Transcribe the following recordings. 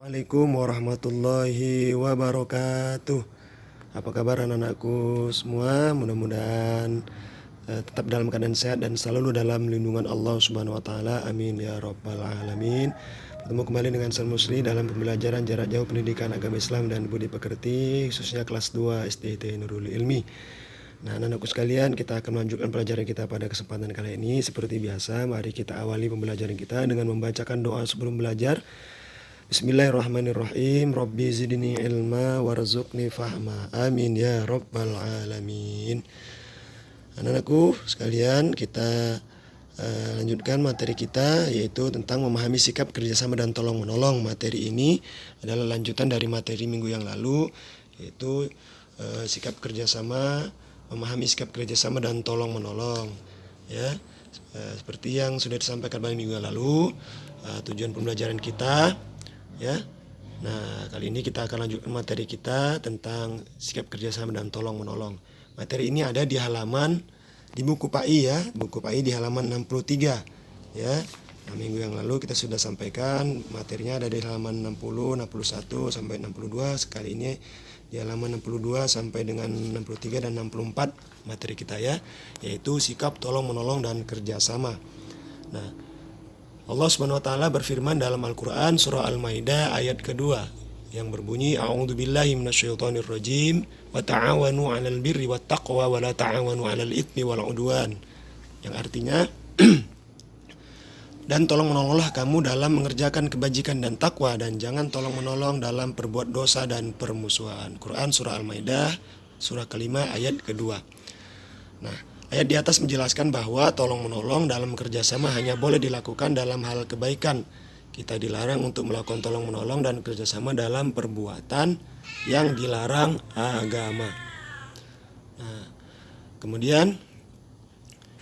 Assalamualaikum warahmatullahi wabarakatuh. Apa kabar anak-anakku semua? Mudah-mudahan tetap dalam keadaan sehat dan selalu dalam lindungan Allah Subhanahu wa taala. Amin ya rabbal alamin. Bertemu kembali dengan San Musli dalam pembelajaran jarak jauh pendidikan agama Islam dan budi pekerti, khususnya kelas 2 SDT Nurul Ilmi. Nah, anak-anakku sekalian, kita akan melanjutkan pelajaran kita pada kesempatan kali ini. Seperti biasa, mari kita awali pembelajaran kita dengan membacakan doa sebelum belajar. Bismillahirrahmanirrahim. Rabbi zidni ilma warzuqni fahma. Amin ya rabbal alamin. Anak-anakku sekalian, kita lanjutkan materi kita, yaitu tentang memahami sikap kerjasama dan tolong menolong. Materi ini adalah lanjutan dari materi minggu yang lalu, yaitu sikap kerjasama, memahami sikap kerjasama dan tolong menolong. Ya, seperti yang sudah disampaikan pada minggu yang lalu, tujuan pembelajaran kita. Ya, nah kali ini kita akan lanjutkan materi kita tentang sikap kerjasama dan tolong menolong. Materi ini ada di buku PAI ya, buku PAI di halaman 63 ya. Nah, minggu yang lalu kita sudah sampaikan materinya ada di halaman 60, 61 sampai 62. Sekali ini di halaman 62 sampai dengan 63 dan 64 materi kita ya, yaitu sikap tolong menolong dan kerjasama. Nah, Allah Subhanahu wa taala berfirman dalam Al-Qur'an surah Al-Maidah ayat kedua yang berbunyi A'udzubillahi minasyaitonir rajim wa ta'awanu 'alal birri wat taqwa wa la ta'awanu 'alal itsmi wal 'udwan. Yang artinya dan tolong menolonglah kamu dalam mengerjakan kebajikan dan takwa, dan jangan tolong menolong dalam perbuat dosa dan permusuhan. Quran surah Al-Maidah surah kelima ayat kedua. Nah, ayat di atas menjelaskan bahwa tolong-menolong dalam kerjasama hanya boleh dilakukan dalam hal kebaikan. Kita dilarang untuk melakukan tolong-menolong dan kerjasama dalam perbuatan yang dilarang agama. Nah, kemudian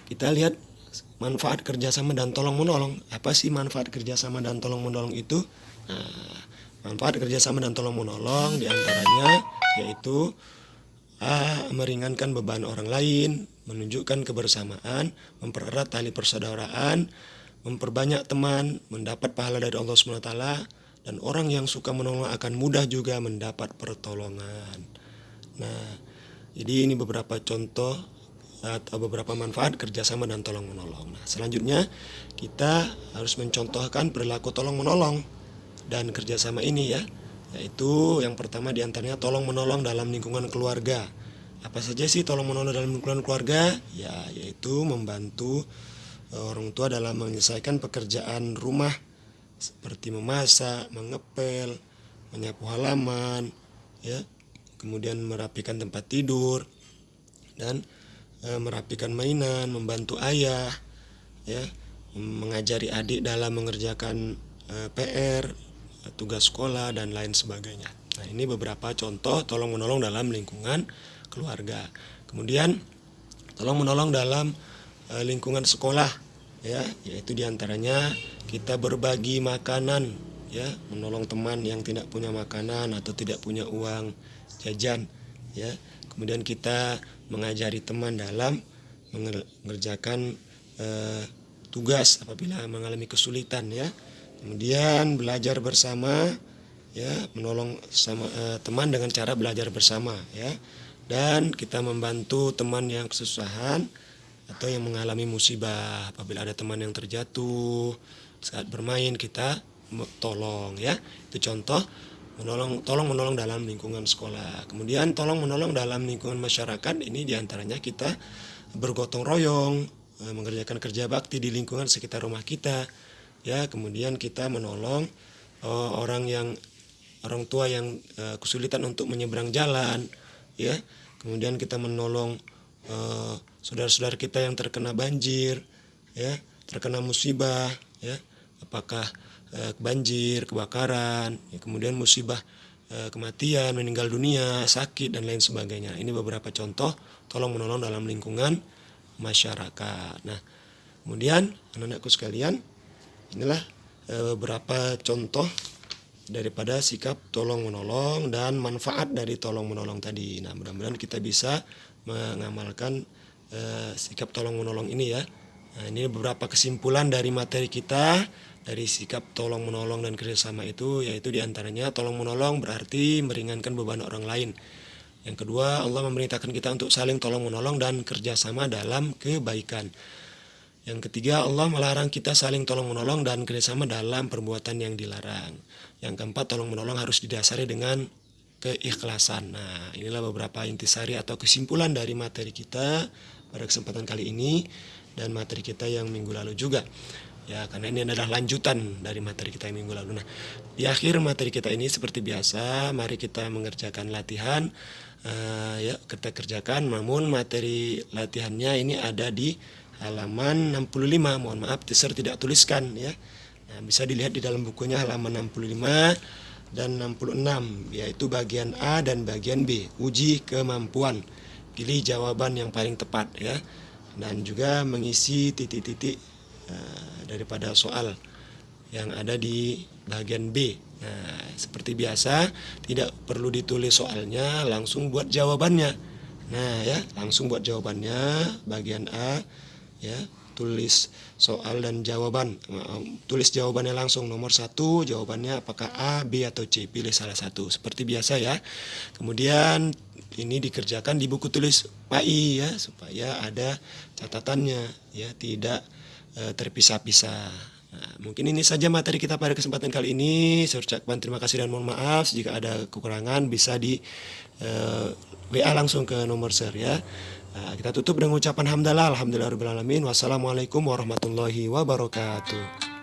kita lihat manfaat kerjasama dan tolong-menolong. Apa sih manfaat kerjasama dan tolong-menolong itu? Nah, manfaat kerjasama dan tolong-menolong diantaranya yaitu meringankan beban orang lain, menunjukkan kebersamaan, mempererat tali persaudaraan, memperbanyak teman, mendapat pahala dari Allah SWT, dan orang yang suka menolong akan mudah juga mendapat pertolongan. Nah, jadi ini beberapa contoh atau beberapa manfaat kerjasama dan tolong menolong. Nah, selanjutnya kita harus mencontohkan perilaku tolong menolong dan kerjasama ini ya. Yaitu yang pertama diantaranya tolong menolong dalam lingkungan keluarga. Apa saja sih tolong menolong dalam lingkungan keluarga? Ya, yaitu membantu orang tua dalam menyelesaikan pekerjaan rumah seperti memasak, mengepel, menyapu halaman, ya, kemudian merapikan tempat tidur dan merapikan mainan, membantu ayah, ya, mengajari adik dalam mengerjakan PR, tugas sekolah dan lain sebagainya. Nah, ini beberapa contoh tolong menolong dalam lingkungan keluarga. Kemudian tolong menolong dalam lingkungan sekolah ya, yaitu diantaranya kita berbagi makanan ya, menolong teman yang tidak punya makanan atau tidak punya uang jajan ya. Kemudian kita mengajari teman dalam mengerjakan tugas apabila mengalami kesulitan ya. Kemudian belajar bersama ya, menolong sama teman dengan cara belajar bersama ya. Dan kita membantu teman yang kesusahan atau yang mengalami musibah. Apabila ada teman yang terjatuh saat bermain, kita tolong ya. Itu contoh tolong menolong dalam lingkungan sekolah. Kemudian tolong menolong dalam lingkungan masyarakat, ini diantaranya kita bergotong royong, mengerjakan kerja bakti di lingkungan sekitar rumah kita. Ya, kemudian kita menolong orang tua yang kesulitan untuk menyeberang jalan, ya. Kemudian kita menolong saudara-saudara kita yang terkena banjir, ya, terkena musibah, ya. Apakah banjir, kebakaran, ya, kemudian musibah kematian, meninggal dunia, sakit dan lain sebagainya. Ini beberapa contoh tolong menolong dalam lingkungan masyarakat. Nah, kemudian anak-anakku sekalian, inilah beberapa contoh daripada sikap tolong menolong dan manfaat dari tolong menolong tadi. Nah, mudah-mudahan kita bisa mengamalkan sikap tolong menolong ini ya. Nah, ini beberapa kesimpulan dari materi kita dari sikap tolong menolong dan kerjasama itu, yaitu diantaranya tolong menolong berarti meringankan beban orang lain. Yang kedua, Allah memerintahkan kita untuk saling tolong menolong dan kerjasama dalam kebaikan. Yang ketiga, Allah melarang kita saling tolong menolong dan kerjasama dalam perbuatan yang dilarang. Yang keempat, tolong menolong harus didasari dengan keikhlasan. Nah, inilah beberapa intisari atau kesimpulan dari materi kita pada kesempatan kali ini dan materi kita yang minggu lalu juga. Ya, karena ini adalah lanjutan dari materi kita yang minggu lalu. Nah, di akhir materi kita ini seperti biasa, mari kita mengerjakan latihan. Ya, kita kerjakan, namun materi latihannya ini ada di halaman 65. Mohon maaf, teacher tidak tuliskan ya. Nah, bisa dilihat di dalam bukunya halaman 65 dan 66, yaitu bagian A dan bagian B, uji kemampuan. Pilih jawaban yang paling tepat ya. Dan juga mengisi titik-titik daripada soal yang ada di bagian B. Nah, seperti biasa, tidak perlu ditulis soalnya, langsung buat jawabannya. Nah, ya, langsung buat jawabannya bagian A ya, tulis soal dan jawaban. Tulis jawabannya langsung, nomor 1 jawabannya apakah A, B atau C, pilih salah satu. Seperti biasa ya. Kemudian ini dikerjakan di buku tulis PAI ya, supaya ada catatannya ya, tidak terpisah-pisah. Nah, mungkin ini saja materi kita pada kesempatan kali ini. Saya ucapkan terima kasih dan mohon maaf jika ada kekurangan, bisa di WA langsung ke nomor share ya. Nah, kita tutup dengan ucapan hamdalah, alhamdulillahirabbil alamin. Wassalamualaikum warahmatullahi wabarakatuh.